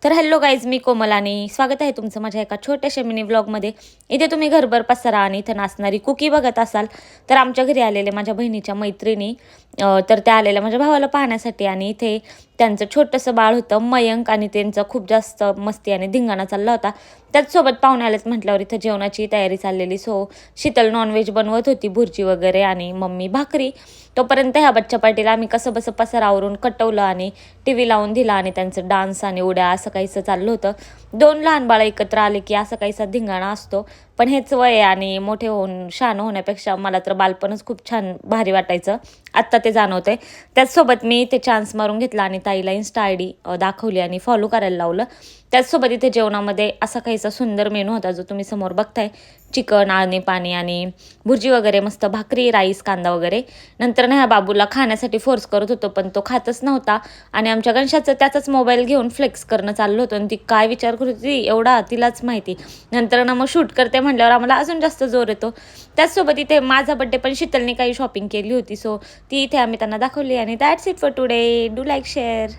तर hello guys, मी कोमल आणि स्वागत आहे तुमचं माझ्या एका छोट्याशा मिनी व्लॉगमध्ये. इथे तुम्ही घरभर पसारा आणि इथं नाचणारी कुकी बघत असाल. तर आमच्या घरी आलेले माझ्या बहिणीच्या मैत्रिणी, तर त्या आलेल्या माझ्या भावाला पाहण्यासाठी. आणि इथे त्यांचं छोटंसं बाळ होतं मयंक, आणि त्यांचं खूप जास्त मस्ती आणि धिंगाणा चालला होता. त्याचसोबत पाहुणे आलेत म्हटल्यावर इथं जेवणाची तयारी चाललेली. सो शीतल नॉनव्हेज बनवत होती, भुर्जी वगैरे, आणि मम्मी भाकरी. तोपर्यंत ह्या बच्चा पार्टीला आम्ही कसं बसं पसारा आवरून कटवलं आणि टी व्ही लावून दिला, आणि त्यांचं डान्स आणि उड्या असं काहीसं चाललं होतं. दोन लहान बाळं एकत्र आले की असं काहीसा धिंगाणा असतो. पण हेच वय आहे, आणि मोठे होऊन शहाणं होण्यापेक्षा मला तर बालपणच खूप छान भारी वाटायचं. आत्ता ते जाणवतंय. त्याचसोबत मी ते चान्स मारून घेतला आणि ताईला इन्स्टा आय डी दाखवली आणि फॉलो करायला लावलं. त्याचसोबत इथे जेवणामध्ये असा काहीसा सुंदर मेनू होता जो तुम्ही समोर बघताय. चिकन, आळणी पाणी आणि भुर्जी वगैरे, मस्त भाकरी, राईस, कांदा वगैरे. नंतर ना ह्या बाबूला खाण्यासाठी फोर्स करत होतो, पण तो खातच नव्हता. आणि आमच्या गणशाचं त्याचाच मोबाईल घेऊन फ्लेक्स करणं चाललं होतं, आणि ती काय विचार करत होती एवढा तिलाच माहिती. नंतर ना मग शूट करते म्हटल्यावर आम्हाला अजून जास्त जोर येतो. त्याचसोबत इथे माझा बड्डे पण शीतलने काही शॉपिंग केली होती, सो ती इथे आम्ही त्यांना दाखवली. आणि that's it for today. Do like, share.